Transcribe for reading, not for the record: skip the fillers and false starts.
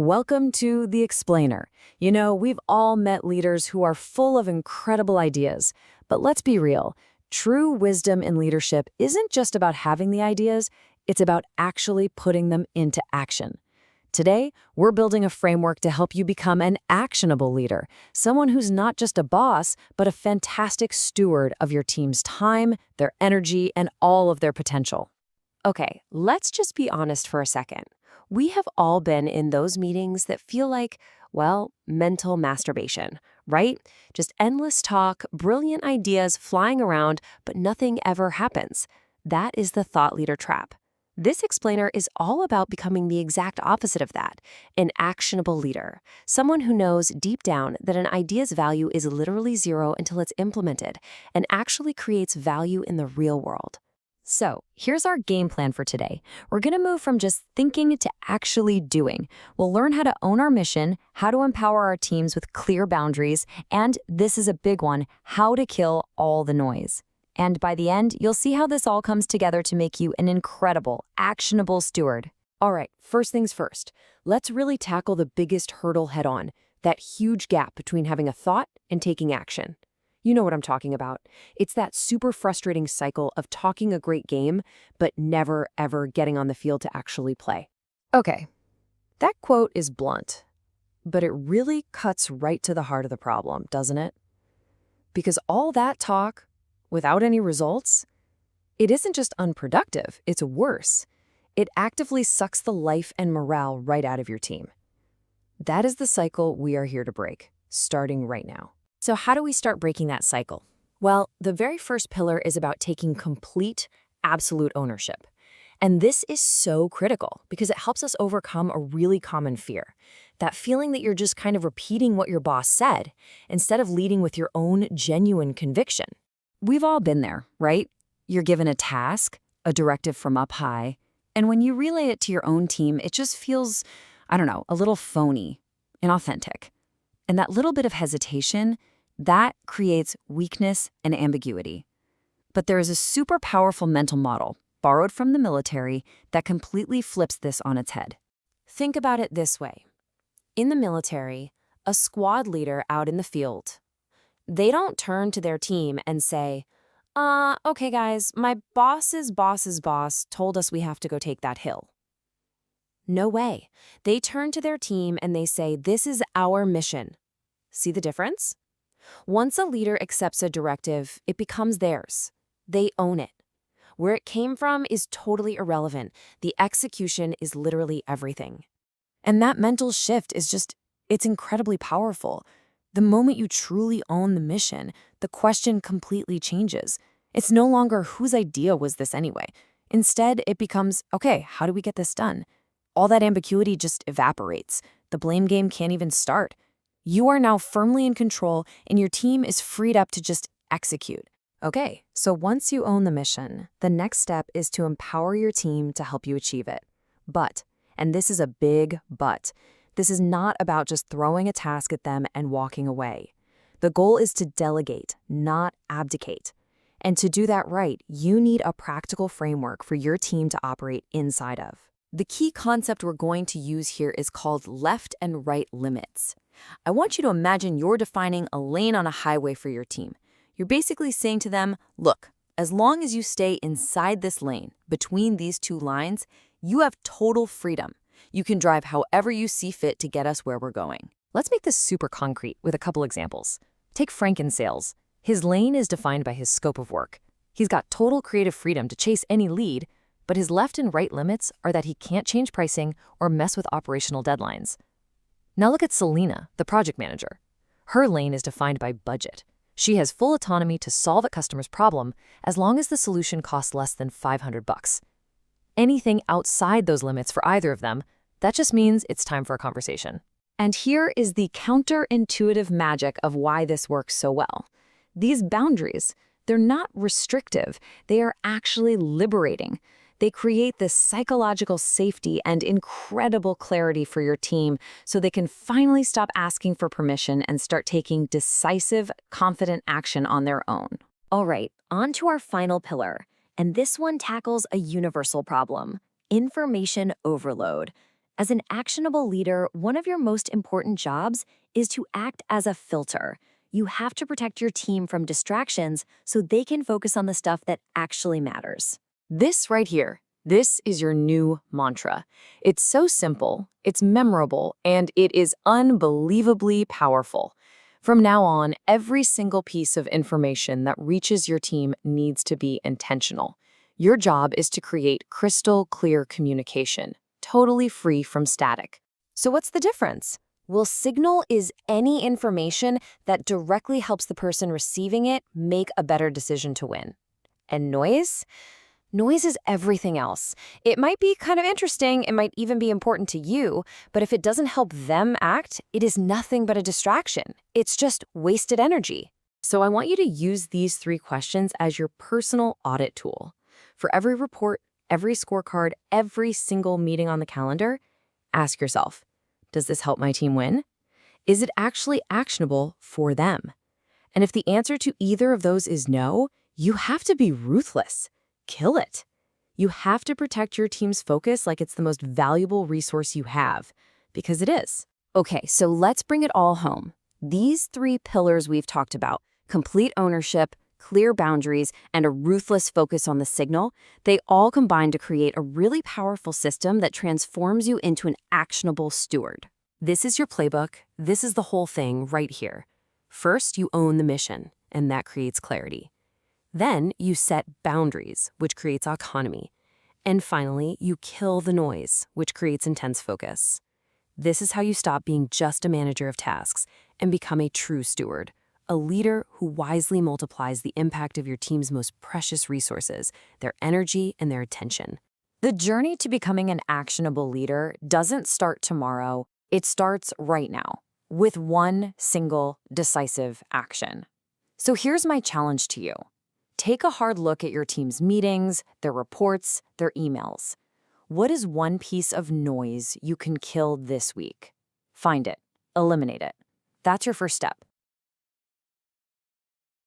Welcome to The Explainer. You know, we've all met leaders who are full of incredible ideas. But let's be real. True wisdom in leadership isn't just about having the ideas, it's about actually putting them into action. Today, we're building a framework to help you become an actionable leader, someone who's not just a boss, but a fantastic steward of your team's time, their energy, and all of their potential. Okay, let's just be honest for a second. We have all been in those meetings that feel like, well, mental masturbation, right? Just endless talk, brilliant ideas flying around, but nothing ever happens. That is the thought leader trap. This explainer is all about becoming the exact opposite of that, an actionable leader, someone who knows deep down that an idea's value is literally zero until it's implemented and actually creates value in the real world. So, here's our game plan for today. We're going to move from just thinking to actually doing. We'll learn how to own our mission, how to empower our teams with clear boundaries, and this is a big one, how to kill all the noise. And by the end, you'll see how this all comes together to make you an incredible, actionable steward. All right, first things first. Let's really tackle the biggest hurdle head on, that huge gap between having a thought and taking action. You know what I'm talking about. It's that super frustrating cycle of talking a great game, but never, ever getting on the field to actually play. Okay, that quote is blunt, but it really cuts right to the heart of the problem, doesn't it? Because all that talk, without any results, it isn't just unproductive, it's worse. It actively sucks the life and morale right out of your team. That is the cycle we are here to break, starting right now. So how do we start breaking that cycle? Well, the very first pillar is about taking complete, absolute ownership. And this is so critical because it helps us overcome a really common fear. That feeling that you're just kind of repeating what your boss said instead of leading with your own genuine conviction. We've all been there, right? You're given a task, a directive from up high, and when you relay it to your own team, it just feels, I don't know, a little phony, inauthentic. And that little bit of hesitation, that creates weakness and ambiguity. But there is a super powerful mental model, borrowed from the military, that completely flips this on its head. Think about it this way. In the military, a squad leader out in the field, they don't turn to their team and say, okay guys, my boss's boss's boss told us we have to go take that hill. No way. They turn to their team and they say, this is our mission. See the difference? Once a leader accepts a directive, it becomes theirs. They own it. Where it came from is totally irrelevant. The execution is literally everything. And that mental shift is it's incredibly powerful. The moment you truly own the mission, the question completely changes. It's no longer whose idea was this anyway. Instead, it becomes, okay, how do we get this done? All that ambiguity just evaporates. The blame game can't even start. You are now firmly in control, and your team is freed up to just execute. Okay, so once you own the mission, the next step is to empower your team to help you achieve it. But, and this is a big but, this is not about just throwing a task at them and walking away. The goal is to delegate, not abdicate. And to do that right, you need a practical framework for your team to operate inside of. The key concept we're going to use here is called left and right limits. I want you to imagine you're defining a lane on a highway for your team. You're basically saying to them, look, as long as you stay inside this lane, between these two lines, you have total freedom. You can drive however you see fit to get us where we're going. Let's make this super concrete with a couple examples. Take Frank in sales. His lane is defined by his scope of work. He's got total creative freedom to chase any lead, but his left and right limits are that he can't change pricing or mess with operational deadlines. Now look at Selena, the project manager. Her lane is defined by budget. She has full autonomy to solve a customer's problem as long as the solution costs less than $500. Anything outside those limits for either of them, that just means it's time for a conversation. And here is the counterintuitive magic of why this works so well. These boundaries, they're not restrictive, they are actually liberating. They create this psychological safety and incredible clarity for your team so they can finally stop asking for permission and start taking decisive, confident action on their own. All right, on to our final pillar, and this one tackles a universal problem: information overload. As an actionable leader, one of your most important jobs is to act as a filter. You have to protect your team from distractions so they can focus on the stuff that actually matters. This right here, this is your new mantra. It's so simple, it's memorable, and it is unbelievably powerful. From now on, every single piece of information that reaches your team needs to be intentional. Your job is to create crystal clear communication, totally free from static. So what's the difference? Well, signal is any information that directly helps the person receiving it make a better decision to win. And noise? Noise is everything else. It might be kind of interesting, it might even be important to you, but if it doesn't help them act, it is nothing but a distraction. It's just wasted energy. So I want you to use these 3 questions as your personal audit tool. For every report, every scorecard, every single meeting on the calendar, ask yourself, does this help my team win? Is it actually actionable for them? And if the answer to either of those is no, you have to be ruthless. Kill it. You have to protect your team's focus like it's the most valuable resource you have, because it is. Okay, so let's bring it all home. These 3 pillars we've talked about, complete ownership, clear boundaries, and a ruthless focus on the signal, they all combine to create a really powerful system that transforms you into an actionable steward. This is your playbook. This is the whole thing right here. First, you own the mission, and that creates clarity. Then, you set boundaries, which creates autonomy. And finally, you kill the noise, which creates intense focus. This is how you stop being just a manager of tasks and become a true steward, a leader who wisely multiplies the impact of your team's most precious resources, their energy and their attention. The journey to becoming an actionable leader doesn't start tomorrow. It starts right now, with one single decisive action. So here's my challenge to you. Take a hard look at your team's meetings, their reports, their emails. What is one piece of noise you can kill this week? Find it. Eliminate it. That's your first step.